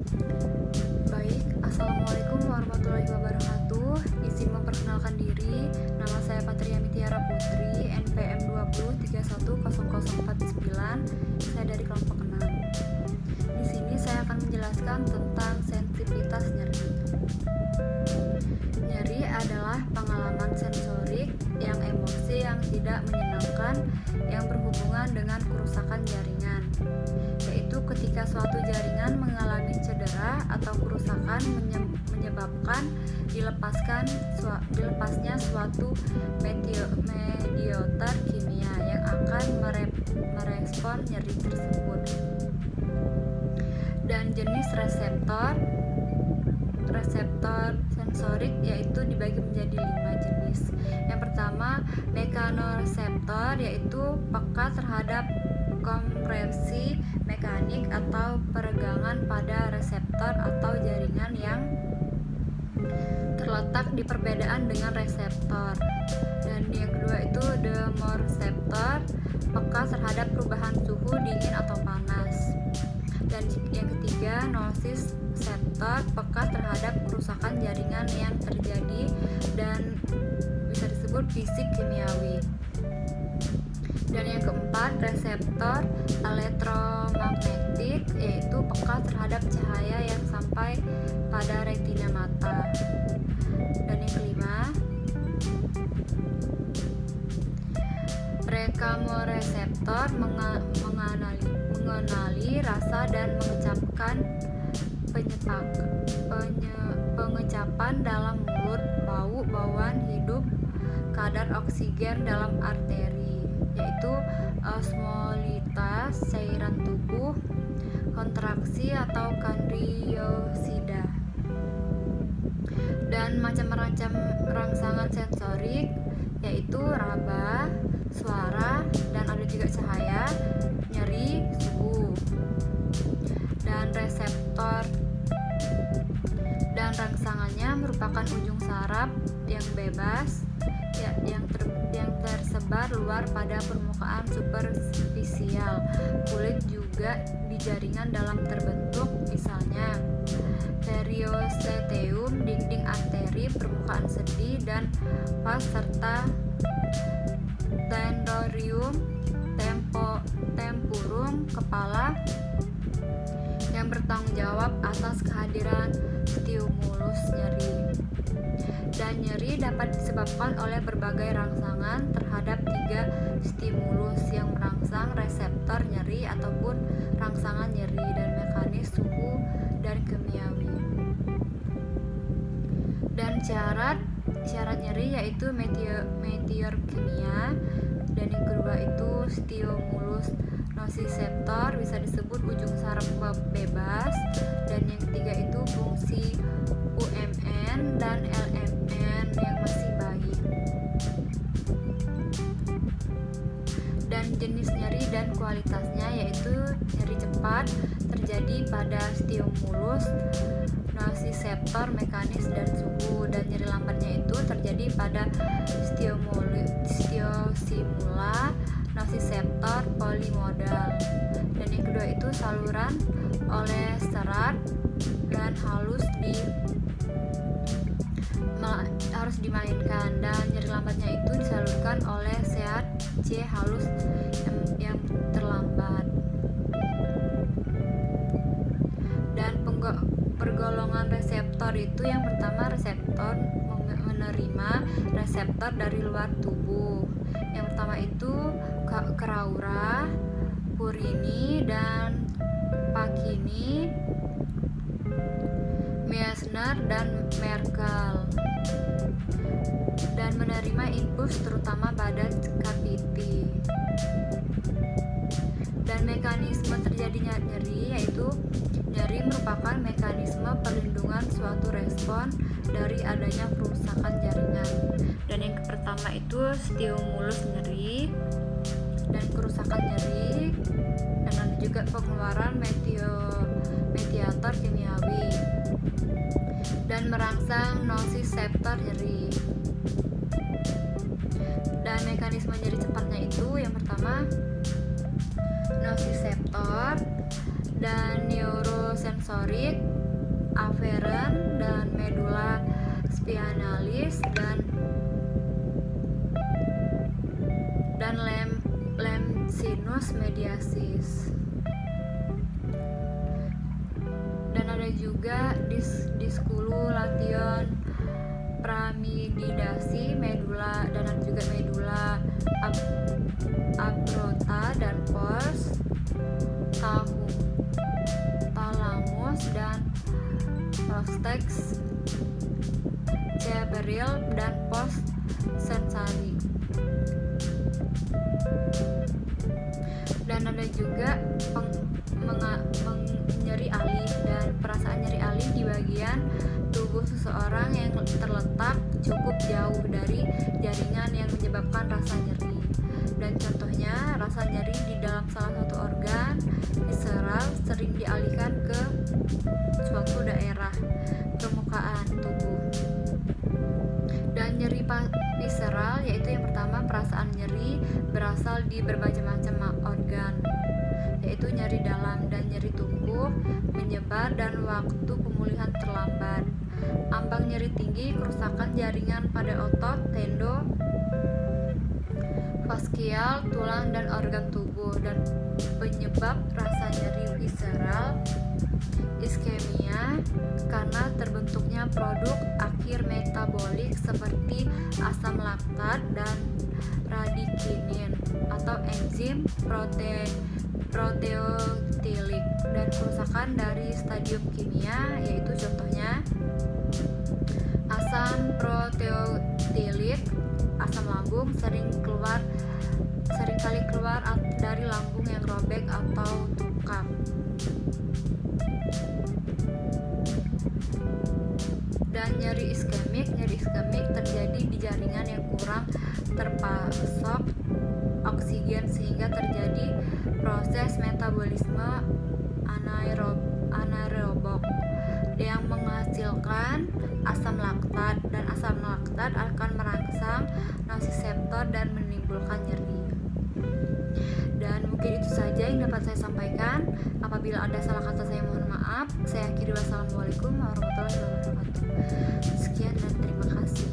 Baik, Assalamualaikum warahmatullahi wabarakatuh. Izin memperkenalkan diri, nama saya Patria Mitiara Putri, NPM 20310049. Saya dari kelompok 6. Di sini saya akan menjelaskan tentang sensitivitas nyeri. Nyeri adalah pengalaman sensorik yang emosi yang tidak menyenangkan yang berhubungan dengan kerusakan jaringan, yaitu ketika suatu jaringan mengalami cedera atau kerusakan menyebabkan dilepasnya suatu mediator kimia yang akan merespon nyeri tersebut. Dan jenis reseptor sensorik yaitu dibagi menjadi 5 jenis. Yang pertama, mekanoreseptor, yaitu peka terhadap kompresi mekanik atau peregangan pada reseptor atau jaringan yang terletak di perbedaan dengan reseptor. Dan yang kedua itu demoreseptor, peka terhadap perubahan suhu dingin atau panas. Dan yang ketiga, nosiseptor, peka terhadap kerusakan jaringan yang terjadi dan bisa disebut fisik kimiawi. Dan yang keempat, reseptor elektromagnetik, yaitu peka terhadap cahaya yang sampai pada retina mata. Dan yang kelima, prekamoreseptor, mengenali rasa dan pengecapan dalam mulut, bau, bauan hidup, kadar oksigen dalam arteri, yaitu osmolitas cairan tubuh, kontraksi atau kardiosidda. Dan macam-macam rangsangan sensorik yaitu raba, suara, dan ada juga cahaya, nyeri, suhu. Dan reseptor dan rangsangannya merupakan ujung saraf yang bebas yang tersebar luar pada permukaan superfisial kulit, juga di jaringan dalam terbentuk, misalnya periosteum, dinding arteri, permukaan sendi dan vas, serta tendorium, temporum, kepala, yang bertanggung jawab atas kehadiran stimulus nyeri. Dan nyeri dapat disebabkan oleh berbagai rangsangan terhadap 3 stimulus yang merangsang reseptor nyeri ataupun rangsangan nyeri dan mekanis suhu dan kimiawi. Dan syarat nyeri yaitu mediator kimia. Dan yang kedua itu stimulus nosiseptor, bisa disebut ujung saraf bebas. Dan yang ketiga itu fungsi UMN dan LMN yang masih baik. Dan jenis nyeri dan kualitasnya yaitu nyeri cepat terjadi pada stimulus nosiseptor, mekanis, dan suhu. Dan nyeri lambatnya itu terjadi pada stimula nosiseptor polimodal. Dan yang kedua itu saluran oleh serat dan harus dimainkan. Dan nyeri lambatnya itu disalurkan oleh serat C halus yang terlambat. Dan pergolongan reseptor itu yang pertama, reseptor menerima reseptor dari luar tubuh. Yang pertama itu Craura, Purini, dan Pacini, Meissner, dan Merkel. Dan menerima impuls terutama pada cavity. Dan mekanisme terjadinya nyeri yaitu nyeri merupakan mekanisme perlindungan suatu respon dari adanya kerusakan jaringan. Dan yang pertama itu stimulus nyeri dan kerusakan nyeri, dan ada juga pengeluaran mediator kimiawi dan merangsang nosiseptor nyeri. Dan mekanisme nyeri cepatnya itu yang pertama nosiseptor dan neurosensorik aferen dan medula spinalis dan lemsinus mediasis. Dan ada juga diskululation pramididasi medula, dan ada juga medula abrota dan pons thalamus dan cortex cerebral dan post sensori. Dan ada juga nyeri alih dan perasaan nyeri alih di bagian tubuh seseorang yang terletak cukup jauh dari jaringan yang menyebabkan rasa nyeri. Dan contohnya, rasa nyeri di dalam salah satu organ visceral sering dialihkan ke suatu daerah permukaan tubuh. Dan nyeri visceral yaitu yang pertama, perasaan nyeri berasal di berbagai macam organ, yaitu nyeri dalam dan nyeri tumbuh, menyebar dan waktu pemulihan terlambat. Ambang nyeri tinggi, kerusakan jaringan pada otot, tendon, faskial, tulang dan organ tubuh. Dan penyebab rasa nyeri visceral, iskemia, karena terbentuknya produk akhir metabolik seperti asam laktat dan radikinin atau enzim proteotilik, dan kerusakan dari stadium kimia, yaitu contohnya asam proteotilik, asam lambung seringkali keluar dari lambung yang robek atau tungkap. Dan nyeri iskemik terjadi di jaringan yang kurang terpasok oksigen sehingga terjadi proses metabolisme anaerobik yang menghasilkan asam laktat, dan asam laktat akan merangsang nosiseptor dan menimbulkan nyeri. Dan mungkin itu saja yang dapat saya sampaikan. Apabila ada salah kata saya mohon maaf. Saya akhiri, wassalamualaikum warahmatullahi wabarakatuh. Sekian dan terima kasih.